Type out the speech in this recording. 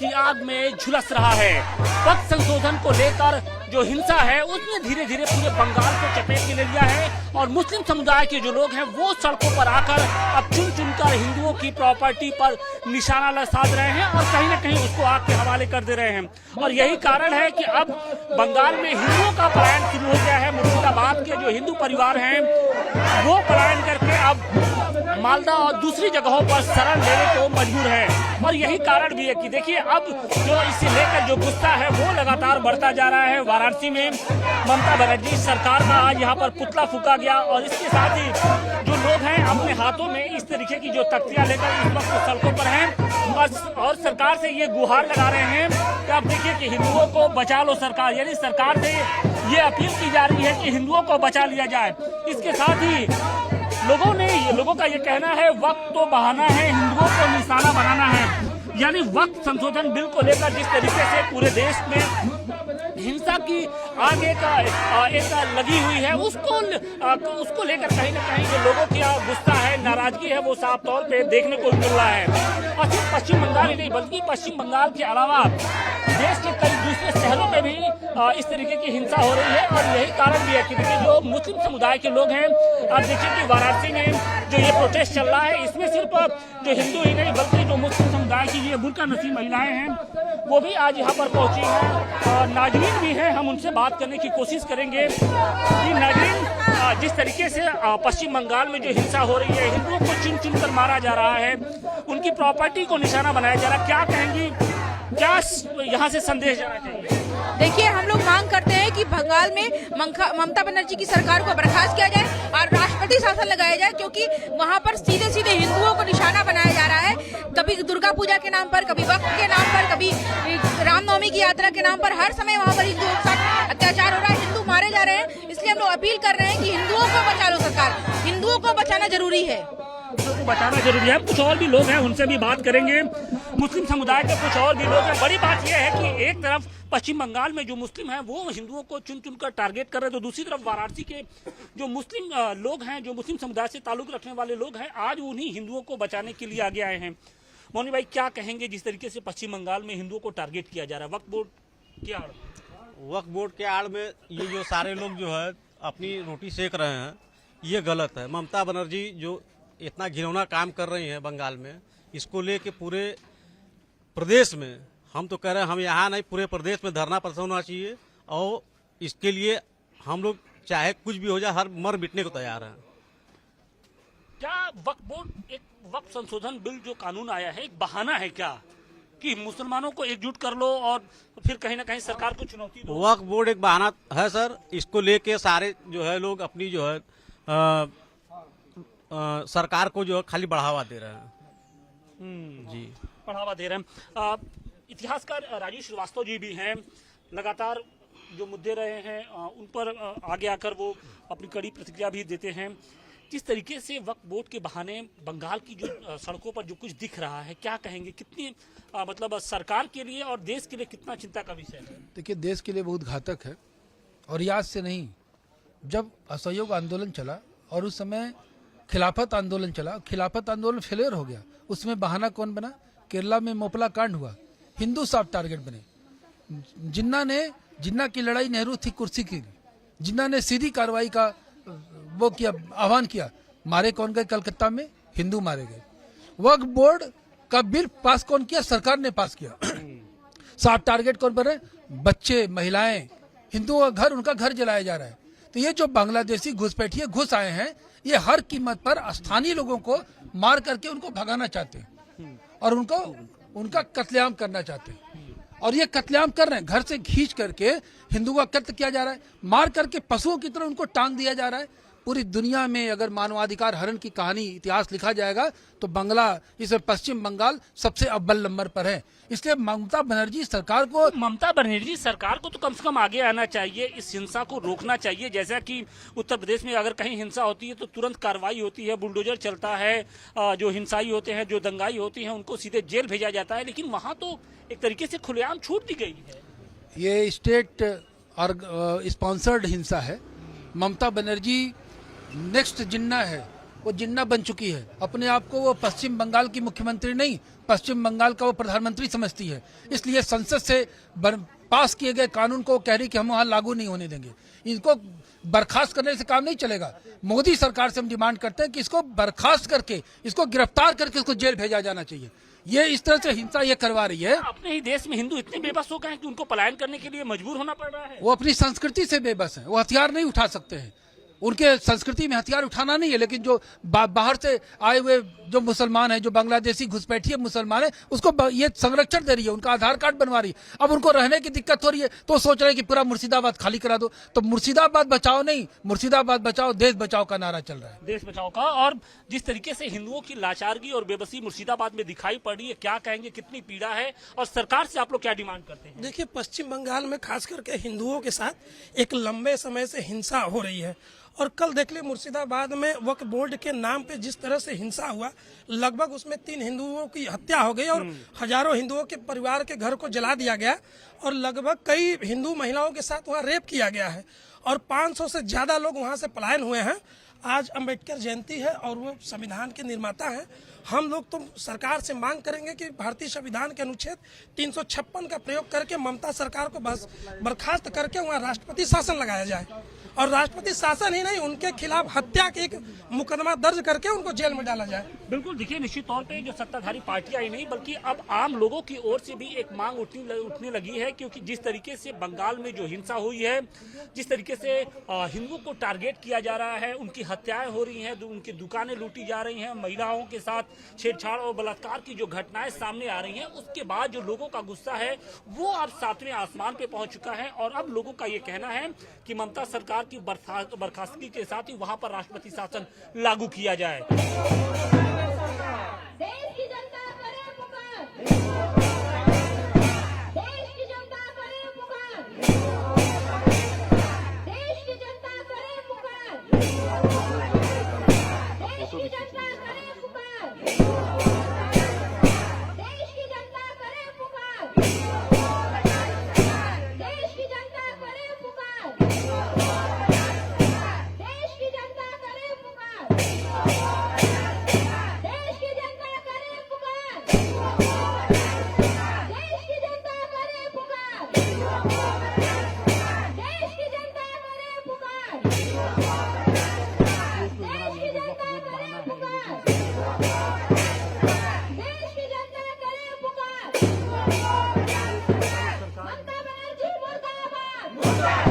की आग में झुलस रहा है। वक्त संशोधन को लेकर जो हिंसा है उसने धीरे धीरे पूरे बंगाल को चपेट में ले लिया है और मुस्लिम समुदाय के जो लोग हैं वो सड़कों पर आकर अब चुन चुनकर हिंदुओं की प्रॉपर्टी पर निशाना साध रहे हैं और कहीं न कहीं उसको आग के हवाले कर दे रहे हैं। और यही कारण है कि अब बंगाल में हिंदुओं का पलायन शुरू हो गया है। मुर्शिदाबाद के जो हिंदू परिवार हैं वो पलायन करके अब मालदा और दूसरी जगहों पर शरण लेने को मजबूर है। और यही कारण भी है कि देखिए अब जो इसे लेकर जो गुस्सा है वो लगातार बढ़ता जा रहा है। वाराणसी में ममता बनर्जी सरकार का आज यहाँ पर पुतला फूका गया और इसके साथ ही जो लोग हैं अपने हाथों में इस तरीके की जो तख्तियां लेकर इस वक्त सड़कों पर हैं और सरकार से ये गुहार लगा रहे हैं कि आप देखिए कि हिंदुओं को बचा लो सरकार, यानी सरकार से ये अपील की जा रही है कि हिंदुओं को बचा लिया जाए। इसके साथ ही लोगों का ये कहना है वक्त तो बहाना है, हिंदुओं को निशाना बनाना है। यानी वक्त संशोधन बिल को लेकर जिस तरीके से पूरे देश में हिंसा की आग एक लगी हुई है उसको लेकर कहीं ना कहीं जो लोगों की गुस्सा है, नाराजगी है वो साफ तौर पे देखने को मिल रहा है। और सिर्फ पश्चिम बंगाल ही नहीं बल्कि पश्चिम बंगाल के अलावा देश के कई दूसरे शहरों में भी इस तरीके की हिंसा हो रही है। और यही कारण भी है कि जो मुस्लिम समुदाय के लोग हैं, आप देखिए कि वाराणसी में जो ये प्रोटेस्ट चल रहा है इसमें सिर्फ जो हिंदू ही नहीं बल्कि जो मुस्लिम समुदाय की ये बुर्का नसीब महिलाएं हैं वो भी आज यहाँ पर पहुंची हैं और नाजरीन भी हैं। हम उनसे बात करने की कोशिश करेंगे कि नाजरीन जिस तरीके से पश्चिम बंगाल में जो हिंसा हो रही है, हिंदुओं को चुन चुन कर मारा जा रहा है, उनकी प्रॉपर्टी को निशाना बनाया जा रहा है, क्या कहेंगी, क्या यहाँ से संदेश जाना चाहिए? देखिए, हम लोग मांग करते हैं कि बंगाल में ममता बनर्जी की सरकार को बर्खास्त किया जाए और राष्ट्रपति शासन लगाया जाए, क्योंकि वहाँ पर सीधे सीधे हिंदुओं को निशाना बनाया जा रहा है। कभी दुर्गा पूजा के नाम पर, कभी वक्त के नाम पर, कभी रामनवमी की यात्रा के नाम पर, हर समय वहाँ पर हिंदुओं के साथ अत्याचार हो रहा है, हिंदू मारे जा रहे हैं। इसलिए हम लोग अपील कर रहे हैं कि हिंदुओं को बचा लो सरकार, हिंदुओं को बचाना जरूरी है, बचाना जरूरी है। कुछ और भी लोग हैं उनसे भी बात करेंगे, मुस्लिम समुदाय के कुछ और भी लोग हैं। बड़ी बात यह है कि एक तरफ पश्चिम बंगाल में जो मुस्लिम हैं वो हिंदुओं को चुन चुन कर टारगेट कर रहे हैं, तो दूसरी तरफ वाराणसी के जो मुस्लिम लोग हैं, जो मुस्लिम समुदाय से ताल्लुक रखने वाले लोग हैं, आज उन्हीं हिंदुओं को बचाने के लिए आगे आए हैं। मौनी भाई, क्या कहेंगे जिस तरीके से पश्चिम बंगाल में हिंदुओं को टारगेट किया जा रहा है वक्फ बोर्ड के आड़ में ये जो सारे लोग जो है अपनी रोटी सेक रहे हैं, ये गलत है। ममता बनर्जी जो इतना घिनौना काम कर रही हैं बंगाल में, इसको लेके पूरे प्रदेश में, हम तो कह रहे हैं हम यहाँ नहीं पूरे प्रदेश में धरना प्रदर्शन होना चाहिए और इसके लिए हम लोग चाहे कुछ भी हो जाए हर मर मिटने को तैयार हैं। क्या वक्फ बोर्ड एक वक्फ संशोधन बिल जो कानून आया है एक बहाना है क्या कि मुसलमानों को एकजुट कर लो और फिर कहीं ना कहीं सरकार को चुनौती दो? वक्फ बोर्ड एक बहाना है सर, इसको लेके सारे जो है लोग अपनी जो है सरकार को जो है खाली बढ़ावा दे रहे हैं। जी, बढ़ावा दे रहे हैं। इतिहासकार राजीव श्रीवास्तव जी भी हैं, लगातार जो मुद्दे रहे हैं उन पर आगे आकर वो अपनी कड़ी प्रतिक्रिया भी देते हैं। किस तरीके से वक्फ बोर्ड के बहाने बंगाल की जो सड़कों पर जो कुछ दिख रहा है, क्या कहेंगे, कितनी मतलब सरकार के लिए और देश के लिए कितना चिंता का विषय है? देखिए, देश के लिए बहुत घातक है और याद से नहीं, जब असहयोग आंदोलन चला और उस समय खिलाफत आंदोलन चला, खिलाफत आंदोलन फेलियर हो गया, उसमें बहाना कौन बना? केरला में मोपला कांड हुआ, हिंदू साहब टारगेट बने। जिन्ना की लड़ाई नेहरू थी कुर्सी की, जिन्ना ने सीधी कार्रवाई का वो किया, आह्वान किया, मारे कौन गए? कलकत्ता में हिंदू मारे गए। वक्फ बोर्ड का बिल पास कौन किया? सरकार ने पास किया। साफ टारगेट कौन बने? बच्चे, महिलाएं, हिंदुओं का घर, उनका घर जलाया जा रहा है। तो ये जो बांग्लादेशी घुसपैठिए घुस आए हैं, ये हर कीमत पर स्थानीय लोगों को मार करके उनको भगाना चाहते हैं और उनका कत्लेआम करना चाहते हैं। और ये कत्लेआम कर रहे हैं, घर से खींच करके हिंदुओं का कत्ल किया जा रहा है, मार करके पशुओं की तरह उनको टांग दिया जा रहा है। पूरी दुनिया में अगर मानवाधिकार हरण की कहानी, इतिहास लिखा जाएगा तो इसमें पश्चिम बंगाल सबसे अव्वल नंबर पर है। इसलिए ममता बनर्जी सरकार को तो कम से कम आगे आना चाहिए, इस हिंसा को रोकना चाहिए। जैसा कि उत्तर प्रदेश में अगर कहीं हिंसा होती है तो तुरंत कार्रवाई होती है, बुलडोजर चलता है, जो हिंसाई होते हैं, जो दंगाई होती हैं, उनको सीधे जेल भेजा जाता है। लेकिन वहाँ तो एक तरीके से खुलेआम छूट दी गई है। ये स्टेट और स्पॉन्सर्ड हिंसा है। ममता बनर्जी नेक्स्ट जिन्ना है वो जिन्ना बन चुकी है। अपने आप को वो पश्चिम बंगाल की मुख्यमंत्री नहीं, पश्चिम बंगाल का वो प्रधानमंत्री समझती है। इसलिए संसद से पास किए गए कानून को कह रही कि हम वहां लागू नहीं होने देंगे। इनको बर्खास्त करने से काम नहीं चलेगा। मोदी सरकार से हम डिमांड करते हैं कि इसको बर्खास्त करके, इसको गिरफ्तार करके इसको जेल भेजा जाना चाहिए। ये इस तरह से हिंसा ये करवा रही है। अपने ही देश में हिंदू इतने बेबस हो गए हैं कि उनको पलायन करने के लिए मजबूर होना पड़ रहा है। वो अपनी संस्कृति से बेबस हैं, वो हथियार नहीं उठा सकते हैं। उनके संस्कृति में हथियार उठाना नहीं है, लेकिन जो बाहर से आए हुए जो मुसलमान है, जो बांग्लादेशी घुसपैठिए मुसलमान है, उसको ये संरक्षण दे रही है, उनका आधार कार्ड बनवा रही है। अब उनको रहने की दिक्कत हो रही है तो सोच रहे हैं कि पूरा मुर्शिदाबाद खाली करा दो। तो मुर्शिदाबाद बचाओ नहीं, मुर्शिदाबाद बचाओ, देश बचाओ का नारा चल रहा है, देश बचाओ का। और जिस तरीके से हिंदुओं की लाचारगी और बेबसी मुर्शिदाबाद में दिखाई पड़ रही है, क्या कहेंगे, कितनी पीड़ा है और सरकार से आप लोग क्या डिमांड करते हैं? देखिए, पश्चिम बंगाल में खास करके हिंदुओं के साथ एक लंबे समय से हिंसा हो रही है। और कल देख ले मुर्शिदाबाद में वक्फ बोर्ड के नाम पे जिस तरह से हिंसा हुआ, लगभग उसमें 3 हिंदुओं की हत्या हो गई और हजारों हिंदुओं के परिवार के घर को जला दिया गया और लगभग कई हिंदू महिलाओं के साथ वहाँ रेप किया गया है और 500 से ज्यादा लोग वहाँ से पलायन हुए हैं। आज अंबेडकर जयंती है और वो संविधान के निर्माता हैं। हम लोग तो सरकार से मांग करेंगे कि भारतीय संविधान के अनुच्छेद 356 का प्रयोग करके ममता सरकार को बस बर्खास्त करके वहाँ राष्ट्रपति शासन लगाया जाए और राष्ट्रपति शासन ही नहीं, उनके खिलाफ हत्या के एक मुकदमा दर्ज करके उनको जेल में डाला जाए। बिल्कुल, देखिए निश्चित तौर पे जो सत्ताधारी पार्टियां ही नहीं बल्कि अब आम लोगों की ओर से भी एक मांग उठने लगी है, क्योंकि जिस तरीके से बंगाल में जो हिंसा हुई है, जिस तरीके से हिंदुओं को टारगेट किया जा रहा है, उनकी हत्याएं हो रही हैं, उनकी दुकानें लूटी जा रही हैं, महिलाओं के साथ छेड़छाड़ और बलात्कार की जो घटनाएं सामने आ रही हैं, उसके बाद जो लोगों का गुस्सा है वो अब 7वें आसमान पे पहुंच चुका है। और अब लोगों का ये कहना है कि ममता सरकार की बर्खास्तगी के साथ ही वहां पर राष्ट्रपति शासन लागू किया जाए। देश की जनता करे पुकार, देश की जनता करे पुकार, देश की जनता करे पुकार, देश की जनता करे पुकार, देश की जनता करे पुकार, देश की जनता करे पुकार, देश की जनता करे पुकार, देश की जनता करे पुकार, देश की जनता करे पुकार, देश की जनता करे पुकार, देश की जनता करे पुकार, देश की जनता करे पुकार। ममता बनर्जी मुर्दाबाद।